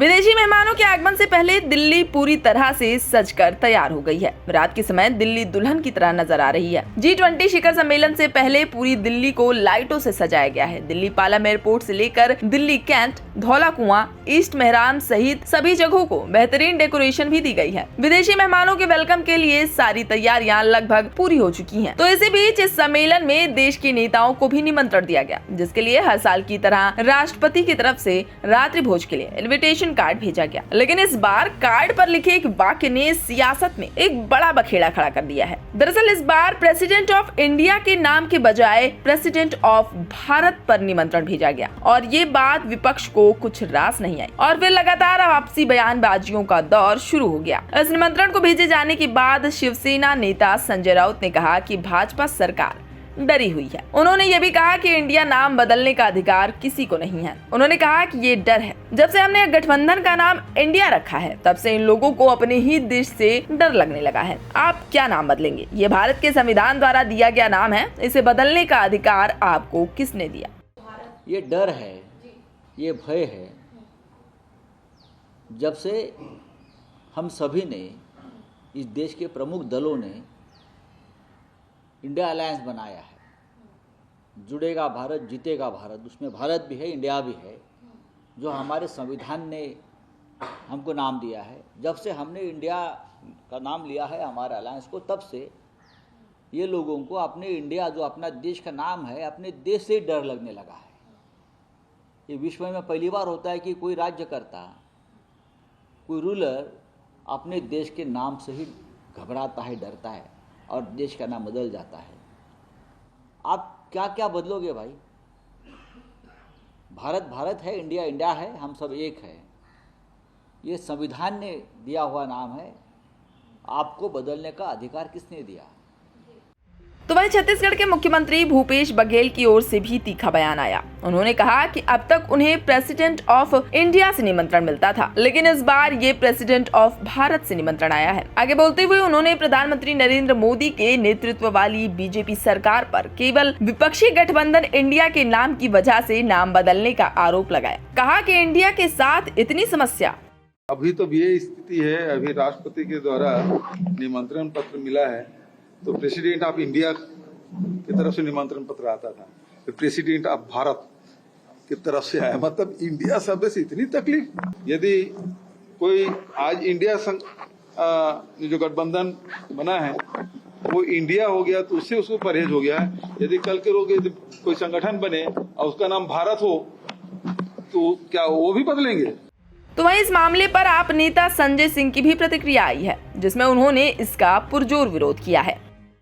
विदेशी मेहमानों के आगमन से पहले दिल्ली पूरी तरह से सजकर तैयार हो गई है। रात के समय दिल्ली दुल्हन की तरह नजर आ रही है। G20 शिखर सम्मेलन से पहले पूरी दिल्ली को लाइटों से सजाया गया है। दिल्ली पालम एयरपोर्ट से लेकर दिल्ली कैंट, धौला कुआं, ईस्ट मेहराम सहित सभी जगहों को बेहतरीन डेकोरेशन भी दी गई है। विदेशी मेहमानों के वेलकम के लिए सारी तैयारियां लगभग पूरी हो चुकी हैं। तो इसी बीच इस सम्मेलन में देश के नेताओं को भी निमंत्रण दिया गया, जिसके लिए हर साल की तरह राष्ट्रपति की तरफ से रात्रि भोज के लिए इन्विटेशन कार्ड भेजा गया। लेकिन इस बार कार्ड पर लिखे एक वाक्य ने सियासत में एक बड़ा बखेड़ा खड़ा कर दिया है। दरअसल इस बार प्रेसिडेंट ऑफ इंडिया के नाम के बजाय प्रेसिडेंट ऑफ भारत पर निमंत्रण भेजा गया और ये बात विपक्ष को कुछ रास नहीं आई और फिर लगातार आपसी बयानबाजियों का दौर शुरू हो गया। इस निमंत्रण को भेजे जाने के बाद शिवसेना नेता संजय राउत ने कहा कि भाजपा सरकार डरी हुई है। उन्होंने ये भी कहा कि इंडिया नाम बदलने का अधिकार किसी को नहीं है। उन्होंने कहा कि ये डर है। जब से हमने गठबंधन का नाम इंडिया रखा है, तब से इन लोगों को अपने ही देश से डर लगने लगा है। आप क्या नाम बदलेंगे? ये भारत के संविधान द्वारा दिया गया नाम है, इसे बदलने का अधिकार आपको किसने दिया? ये डर है, ये भय है। जब से हम सभी ने, इस देश के प्रमुख दलों ने इंडिया अलायंस बनाया है, जुड़ेगा भारत, जीतेगा भारत, उसमें भारत भी है, इंडिया भी है, जो हमारे संविधान ने हमको नाम दिया है। जब से हमने इंडिया का नाम लिया है हमारे अलायंस को, तब से ये लोगों को अपने इंडिया, जो अपना देश का नाम है, अपने देश से डर लगने लगा है। ये विश्व में पहली बार होता है कि कोई राज्यकर्ता, कोई रूलर अपने देश के नाम से ही घबराता है, डरता है और देश का नाम बदल जाता है। आप क्या क्या बदलोगे भाई? भारत भारत है, इंडिया इंडिया है, हम सब एक है। ये संविधान ने दिया हुआ नाम है, आपको बदलने का अधिकार किसने दिया? तो वहीं छत्तीसगढ़ के मुख्यमंत्री भूपेश बघेल की ओर से भी तीखा बयान आया। उन्होंने कहा कि अब तक उन्हें प्रेसिडेंट ऑफ इंडिया से निमंत्रण मिलता था, लेकिन इस बार ये प्रेसिडेंट ऑफ भारत से निमंत्रण आया है। आगे बोलते हुए उन्होंने प्रधानमंत्री नरेंद्र मोदी के नेतृत्व वाली बीजेपी सरकार पर केवल विपक्षी गठबंधन इंडिया के नाम की वजह से नाम बदलने का आरोप लगाया। कहा कि इंडिया के साथ इतनी समस्या। अभी तो ये स्थिति है, अभी राष्ट्रपति के द्वारा निमंत्रण पत्र मिला है, तो प्रेसिडेंट ऑफ इंडिया की तरफ से निमंत्रण पत्र आता था, तो प्रेसिडेंट ऑफ भारत की तरफ से आया। मतलब इंडिया शब्द से इतनी तकलीफ। यदि कोई आज इंडिया जो गठबंधन बना है वो इंडिया हो गया, तो उससे उसको परहेज हो गया है। यदि कल के लोग कोई संगठन बने और उसका नाम भारत हो, तो क्या वो भी बदलेंगे? तो वहीं इस मामले पर आप नेता संजय सिंह की भी प्रतिक्रिया आई है, जिसमें उन्होंने इसका पुरजोर विरोध किया है।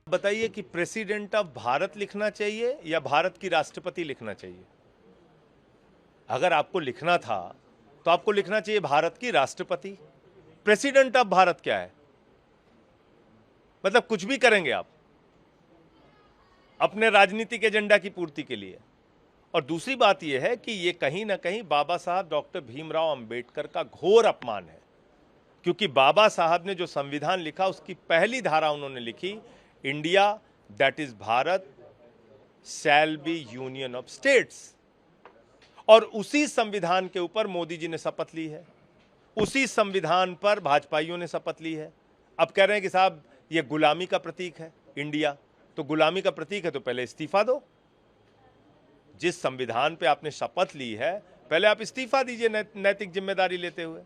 बताइए कि प्रेसिडेंट ऑफ भारत लिखना चाहिए या भारत की राष्ट्रपति लिखना चाहिए? अगर आपको लिखना था तो आपको लिखना चाहिए भारत की राष्ट्रपति। प्रेसिडेंट ऑफ भारत क्या है? मतलब कुछ भी करेंगे आप अपने राजनीतिक एजेंडा की पूर्ति के लिए। और दूसरी बात यह है कि यह कहीं ना कहीं बाबा साहब डॉक्टर भीमराव अंबेडकर का घोर अपमान है, क्योंकि बाबा साहब ने जो संविधान लिखा उसकी पहली धारा उन्होंने लिखी, India that is Bharat shall be union of states. और उसी संविधान के ऊपर मोदी जी ने शपथ ली है, उसी संविधान पर भाजपाइयों ने शपथ ली है। अब कह रहे हैं कि साहब ये गुलामी का प्रतीक है इंडिया, तो गुलामी का प्रतीक है तो पहले इस्तीफा दो। जिस संविधान पे आपने शपथ ली है, पहले आप इस्तीफा दीजिए नैतिक जिम्मेदारी लेते हुए।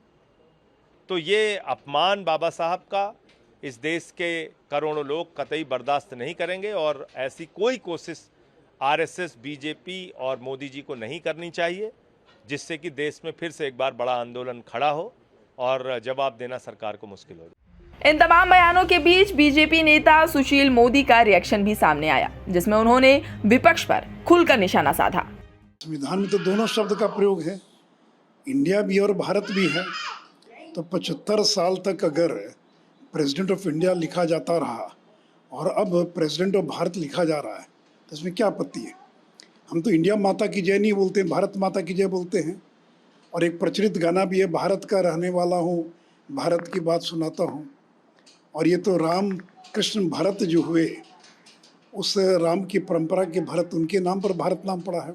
तो ये अपमान बाबा साहब का इस देश के करोड़ों लोग कतई बर्दाश्त नहीं करेंगे और ऐसी कोई कोशिश आरएसएस, बीजेपी और मोदी जी को नहीं करनी चाहिए, जिससे कि देश में फिर से एक बार बड़ा आंदोलन खड़ा हो और जवाब देना सरकार को मुश्किल हो जाए। इन तमाम बयानों के बीच बीजेपी नेता सुशील मोदी का रिएक्शन भी सामने आया, जिसमें उन्होंने विपक्ष पर खुलकर निशाना साधा। संविधान में तो दोनों शब्द का प्रयोग है, इंडिया भी और भारत भी है। तो 75 साल तक अगर प्रेसिडेंट ऑफ इंडिया लिखा जाता रहा और अब प्रेसिडेंट ऑफ भारत लिखा जा रहा है, तो इसमें क्या आपत्ति है? हम तो इंडिया माता की जय नहीं बोलते, भारत माता की जय बोलते हैं। और एक प्रचलित गाना भी है, भारत का रहने वाला हूँ, भारत की बात सुनाता हूँ। और ये तो राम कृष्ण भरत जो हुए, उस राम की परंपरा के भरत, उनके नाम पर भारत नाम पड़ा है।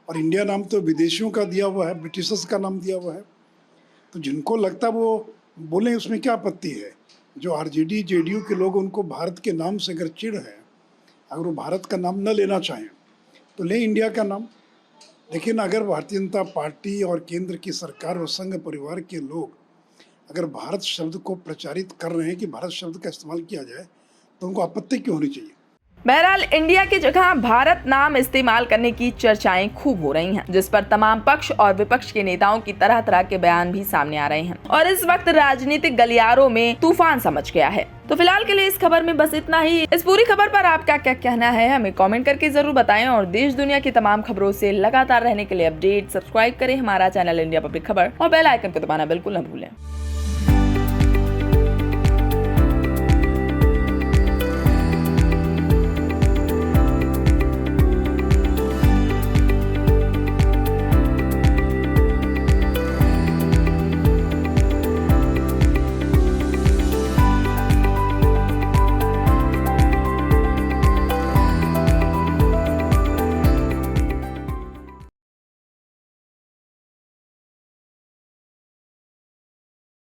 और इंडिया नाम तो विदेशियों का दिया हुआ है, ब्रिटिशर्स का नाम दिया हुआ है। तो जिनको लगता वो बोलें, उसमें क्या आपत्ति है। जो आरजेडी जेडीयू के लोग, उनको भारत के नाम से अगर चिढ़ है, अगर वो भारत का नाम न लेना चाहें तो ले इंडिया का नाम। लेकिन अगर भारतीय जनता पार्टी और केंद्र की सरकार और संघ परिवार के लोग अगर भारत शब्द को प्रचारित कर रहे हैं कि भारत शब्द का इस्तेमाल किया जाए, तो उनको आपत्ति क्यों होनी चाहिए। बहरहाल इंडिया की जगह भारत नाम इस्तेमाल करने की चर्चाएं खूब हो रही हैं, जिस पर तमाम पक्ष और विपक्ष के नेताओं की तरह तरह के बयान भी सामने आ रहे हैं और इस वक्त राजनीतिक गलियारों में तूफान समझ गया है। तो फिलहाल के लिए इस खबर में बस इतना ही। इस पूरी खबर पर आपका क्या कहना है, हमें कमेंट करके जरूर बताएं और देश दुनिया की तमाम खबरों से लगातार रहने के लिए अपडेट सब्सक्राइब करें हमारा चैनल इंडिया पब्लिक खबर और बेल आइकन को दबाना बिल्कुल न भूलें।